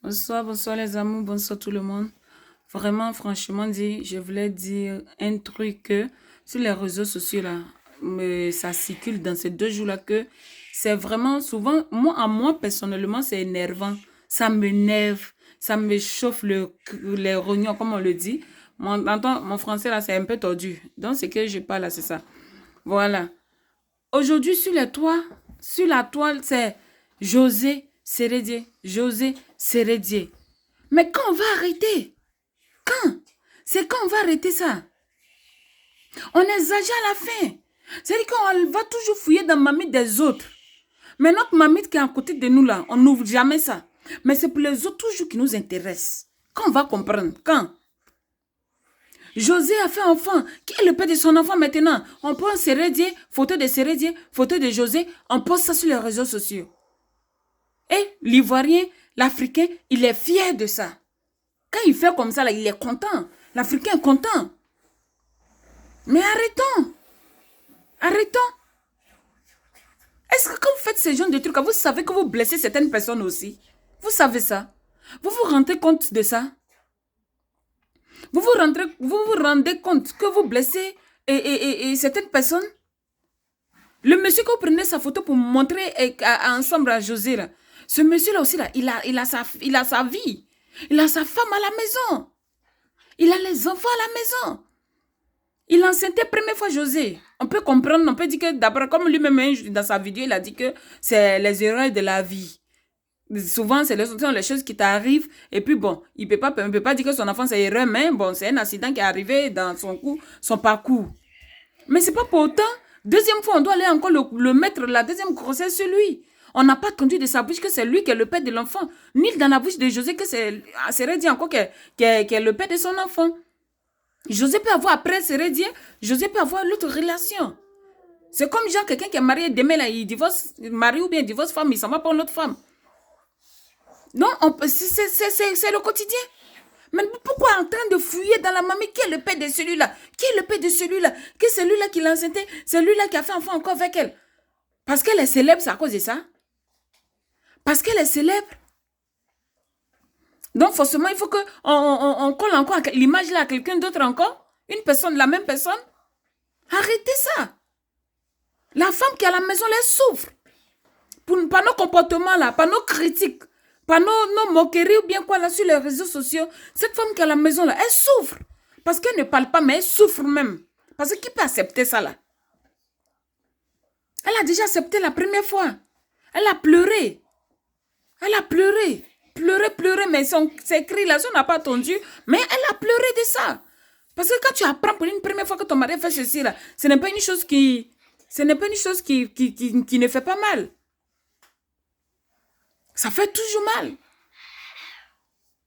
Bonsoir, bonsoir les amours, bonsoir tout le monde. Vraiment, franchement dit, je voulais dire un truc que sur les réseaux sociaux là, ça circule dans ces 2 jours là que c'est vraiment souvent, moi personnellement, c'est énervant. Ça m'énerve, ça me chauffe les rognons, comme on le dit. Mon français là, c'est un peu tordu. Donc, ce que je parle là, c'est ça. Voilà. Aujourd'hui, sur la toile, c'est José Sérédier. José Sérédier. Mais quand on va arrêter? Quand? C'est quand on va arrêter ça? On exagère à la fin. C'est-à-dire qu'on va toujours fouiller dans la mamie des autres. Mais notre mamie qui est à côté de nous là, on n'ouvre jamais ça. Mais c'est pour les autres toujours qui nous intéressent. Quand on va comprendre? Quand? José a fait enfant. Qui est le père de son enfant maintenant? On prend Sérédier, photo de José, on poste ça sur les réseaux sociaux. Et l'Ivoirien, l'Africain, il est fier de ça. Quand il fait comme ça, là, il est content. L'Africain est content. Mais arrêtons. Arrêtons. Est-ce que quand vous faites ce genre de trucs, vous savez que vous blessez certaines personnes aussi? Vous savez ça? Vous vous rendez compte de ça? Vous vous rendez compte que vous blessez certaines personnes? Le monsieur que vous prenez sa photo pour montrer ensemble à José, là, ce monsieur-là aussi, là, il a sa vie. Il a sa femme à la maison. Il a les enfants à la maison. Il a enceinté première fois José. On peut comprendre, on peut dire que d'abord, comme lui-même dans sa vidéo, il a dit que c'est les erreurs de la vie. Souvent, c'est les choses qui t'arrivent. Et puis bon, il ne peut pas dire que son enfant c'est erreur, mais bon, c'est un accident qui est arrivé dans son parcours. Mais c'est pas pour autant. Deuxième fois, on doit aller encore le mettre la deuxième grossesse sur lui. On n'a pas entendu de sa bouche que c'est lui qui est le père de l'enfant. Ni dans la bouche de José que c'est dit encore qui est le père de son enfant. José peut avoir après Sérédien, José peut avoir l'autre relation. C'est comme genre quelqu'un qui est marié, demain là, il divorce mari ou bien il divorce femme, il s'en va pour une autre femme. Non, c'est le quotidien. Mais pourquoi en train de fouiller dans la mamie? Qui est le père de celui-là? Qui est le père de celui-là? Qui est celui-là qui l'a enceinté? Celui-là qui a fait enfant encore avec elle? Parce qu'elle est célèbre, c'est à cause de ça? Parce qu'elle est célèbre? Donc forcément, il faut qu'on colle encore l'image là à quelqu'un d'autre encore? Une personne, la même personne? Arrêtez ça! La femme qui est à la maison, elle souffre. Par nos comportements là, par nos critiques, par nos moqueries ou bien quoi là sur les réseaux sociaux, cette femme qui est à la maison là, elle souffre. Parce qu'elle ne parle pas, mais elle souffre même. Parce que qui peut accepter ça là? Elle a déjà accepté la première fois. Elle a pleuré. Elle a pleuré. Pleuré, mais ses cris là, on n'a pas entendu, mais elle a pleuré de ça. Parce que quand tu apprends pour une première fois que ton mari fait ceci là, ce n'est pas une chose qui ne fait pas mal. Ça fait toujours mal.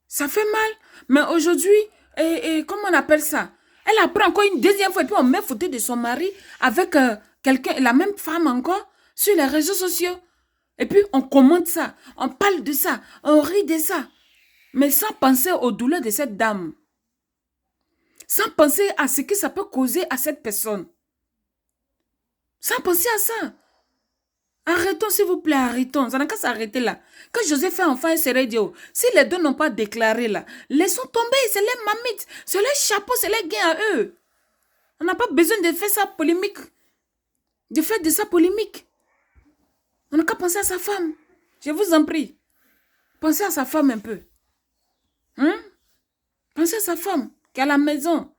Ça fait mal. Mais aujourd'hui, comment on appelle ça? Elle apprend encore une deuxième fois et puis on met photo de son mari avec quelqu'un, la même femme encore, sur les réseaux sociaux. Et puis on commente ça, on parle de ça, on rit de ça. Mais sans penser aux douleurs de cette dame. Sans penser à ce que ça peut causer à cette personne. Sans penser à ça. Arrêtons, s'il vous plaît, arrêtons. Ça n'a qu'à s'arrêter là. Quand José fait enfin un radio, si les deux n'ont pas déclaré là, laissons tomber, c'est les mamites, c'est les chapeaux, c'est les gains à eux. On n'a pas besoin de faire ça polémique. De faire de ça polémique. On n'a qu'à penser à sa femme. Je vous en prie. Pensez à sa femme un peu. Hein? Pensez à sa femme qui est à la maison.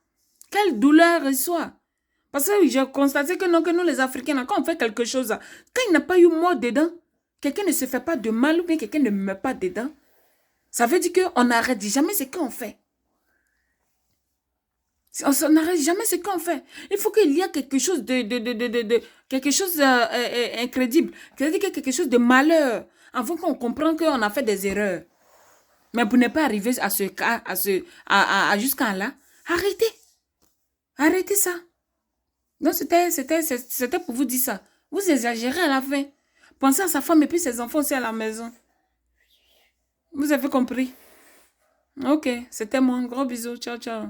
Quelle douleur elle reçoit. Parce que j'ai constaté que non, que nous les Africains, quand on fait quelque chose, quand il n'a pas eu mort dedans, quelqu'un ne se fait pas de mal ou bien quelqu'un ne meurt pas dedans, ça veut dire qu'on n'arrête jamais ce qu'on fait. On n'arrête jamais ce qu'on fait. Il faut qu'il y ait quelque chose quelque chose incrédible, c'est-à-dire quelque chose de malheur, avant qu'on comprenne qu'on a fait des erreurs. Mais pour ne pas arriver à ce cas, jusqu'à là, arrêtez. Arrêtez ça. Donc, c'était pour vous dire ça. Vous exagérez à la fin. Pensez à sa femme et puis ses enfants aussi à la maison. Vous avez compris? Ok, c'était moi. Gros bisous. Ciao, ciao.